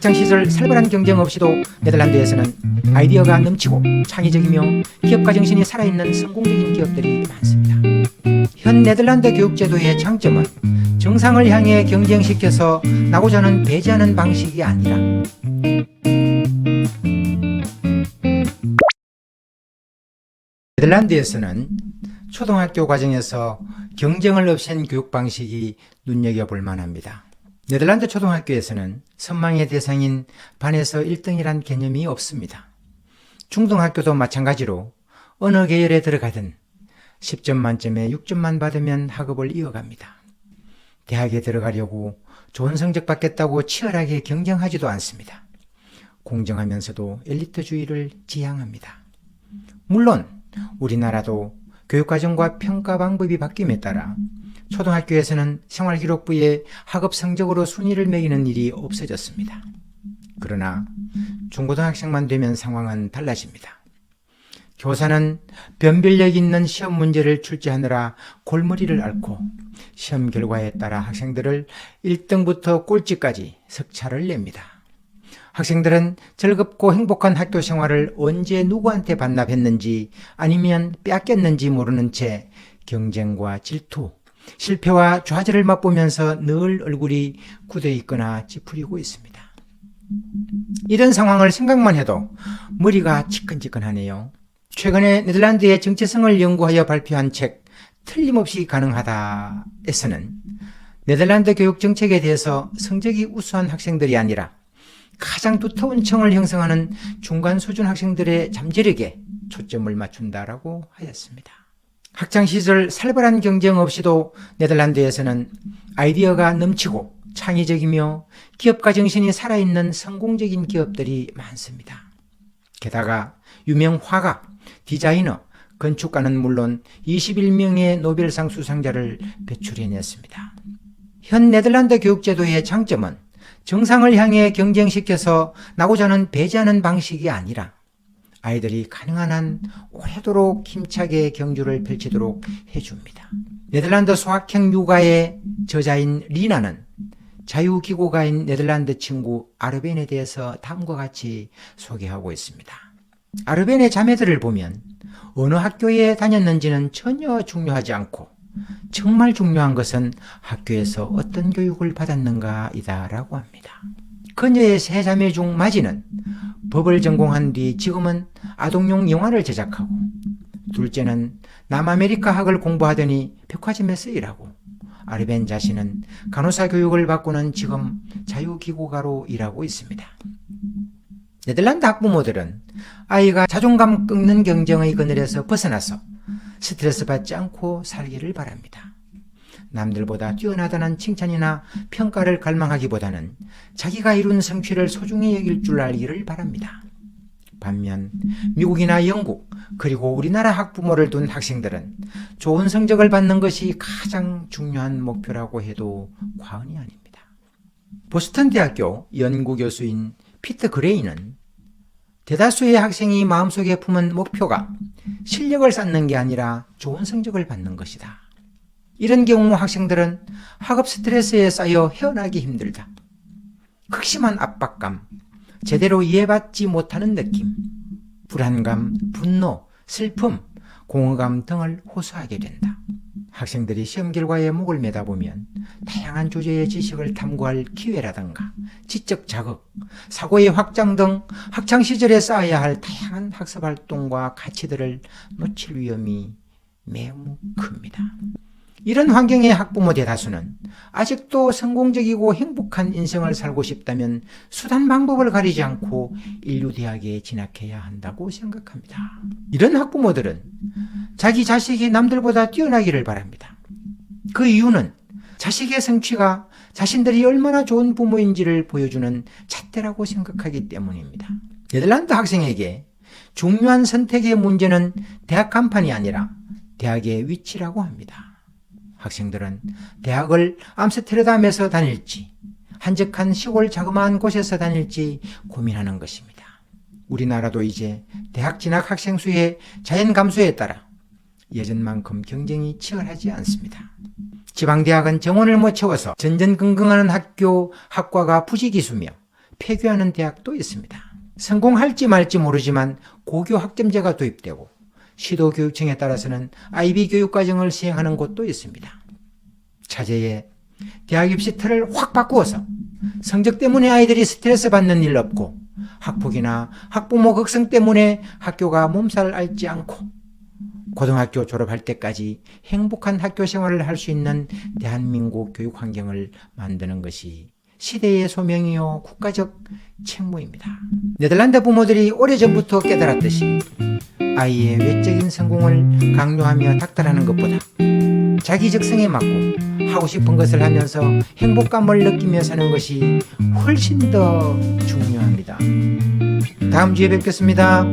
학창시절 살벌한 경쟁 없이도 네덜란드에서는 아이디어가 넘치고 창의적이며 기업가 정신이 살아있는 성공적인 기업들이 많습니다. 현 네덜란드 교육제도의 장점은 정상을 향해 경쟁시켜서 나고자는 배제하는 방식이 아니라 네덜란드에서는 초등학교 과정에서 경쟁을 없앤 교육 방식이 눈여겨볼 만합니다. 네덜란드 초등학교에서는 선망의 대상인 반에서 1등이란 개념이 없습니다. 중등학교도 마찬가지로 어느 계열에 들어가든 10점 만점에 6점만 받으면 학업을 이어갑니다. 대학에 들어가려고 좋은 성적 받겠다고 치열하게 경쟁하지도 않습니다. 공정하면서도 엘리트주의를 지향합니다. 물론 우리나라도 교육과정과 평가 방법이 바뀜에 따라 초등학교에서는 생활기록부에 학업 성적으로 순위를 매기는 일이 없어졌습니다. 그러나 중고등학생만 되면 상황은 달라집니다. 교사는 변별력 있는 시험 문제를 출제하느라 골머리를 앓고 시험 결과에 따라 학생들을 1등부터 꼴찌까지 석차를 냅니다. 학생들은 즐겁고 행복한 학교 생활을 언제 누구한테 반납했는지 아니면 빼앗겼는지 모르는 채 경쟁과 질투, 실패와 좌절을 맛보면서 늘 얼굴이 굳어 있거나 찌푸리고 있습니다. 이런 상황을 생각만 해도 머리가 지끈지끈하네요. 최근에 네덜란드의 정체성을 연구하여 발표한 책 틀림없이 가능하다에서는 네덜란드 교육 정책에 대해서 성적이 우수한 학생들이 아니라 가장 두터운 청을 형성하는 중간 수준 학생들의 잠재력에 초점을 맞춘다라고 하였습니다. 학창시절 살벌한 경쟁 없이도 네덜란드에서는 아이디어가 넘치고 창의적이며 기업가 정신이 살아있는 성공적인 기업들이 많습니다. 게다가 유명 화가, 디자이너, 건축가는 물론 21명의 노벨상 수상자를 배출해냈습니다. 현 네덜란드 교육제도의 장점은 정상을 향해 경쟁시켜서 나고자는 배제하는 방식이 아니라 아이들이 가능한 한 오래도록 힘차게 경주를 펼치도록 해줍니다. 네덜란드 소확행 육아의 저자인 리나는 자유기고가인 네덜란드 친구 아르벤에 대해서 다음과 같이 소개하고 있습니다. 아르벤의 자매들을 보면 어느 학교에 다녔는지는 전혀 중요하지 않고 정말 중요한 것은 학교에서 어떤 교육을 받았는가이다 라고 합니다. 그녀의 세 자매 중 마지는 법을 전공한 뒤 지금은 아동용 영화를 제작하고, 둘째는 남아메리카 학을 공부하더니 백화점에서 일하고, 아르벤 자신은 간호사 교육을 받고는 지금 자유기고가로 일하고 있습니다. 네덜란드 학부모들은 아이가 자존감 꺾는 경쟁의 그늘에서 벗어나서 스트레스 받지 않고 살기를 바랍니다. 남들보다 뛰어나다는 칭찬이나 평가를 갈망하기보다는 자기가 이룬 성취를 소중히 여길 줄 알기를 바랍니다. 반면 미국이나 영국 그리고 우리나라 학부모를 둔 학생들은 좋은 성적을 받는 것이 가장 중요한 목표라고 해도 과언이 아닙니다. 보스턴 대학교 연구교수인 피터 그레이는 대다수의 학생이 마음속에 품은 목표가 실력을 쌓는 게 아니라 좋은 성적을 받는 것이다. 이런 경우 학생들은 학업 스트레스에 쌓여 헤어나기 힘들다. 극심한 압박감, 제대로 이해받지 못하는 느낌, 불안감, 분노, 슬픔, 공허감 등을 호소하게 된다. 학생들이 시험 결과에 목을 매다 보면 다양한 주제의 지식을 탐구할 기회라든가 지적 자극, 사고의 확장 등 학창시절에 쌓아야 할 다양한 학습활동과 가치들을 놓칠 위험이 매우 큽니다. 이런 환경의 학부모 대다수는 아직도 성공적이고 행복한 인생을 살고 싶다면 수단 방법을 가리지 않고 인류대학에 진학해야 한다고 생각합니다. 이런 학부모들은 자기 자식이 남들보다 뛰어나기를 바랍니다. 그 이유는 자식의 성취가 자신들이 얼마나 좋은 부모인지를 보여주는 잣대라고 생각하기 때문입니다. 네덜란드 학생에게 중요한 선택의 문제는 대학 간판이 아니라 대학의 위치라고 합니다. 학생들은 대학을 암스테르담에서 다닐지 한적한 시골 자그마한 곳에서 다닐지 고민하는 것입니다. 우리나라도 이제 대학 진학 학생 수의 자연 감소에 따라 예전만큼 경쟁이 치열하지 않습니다. 지방대학은 정원을 못 채워서 전전긍긍하는 학과가 부지기수며 폐교하는 대학도 있습니다. 성공할지 말지 모르지만 고교 학점제가 도입되고 시도교육청에 따라서는 IB 교육과정을 시행하는 곳도 있습니다. 차제에 대학 입시 틀을 확 바꾸어서 성적 때문에 아이들이 스트레스 받는 일 없고 학폭이나 학부모 걱정 때문에 학교가 몸살 앓지 않고 고등학교 졸업할 때까지 행복한 학교 생활을 할 수 있는 대한민국 교육 환경을 만드는 것이 시대의 소명이요 국가적 책무입니다. 네덜란드 부모들이 오래전부터 깨달았듯이 아이의 외적인 성공을 강요하며 닥달하는 것보다 자기 적성에 맞고 하고 싶은 것을 하면서 행복감을 느끼며 사는 것이 훨씬 더 중요합니다. 다음 주에 뵙겠습니다.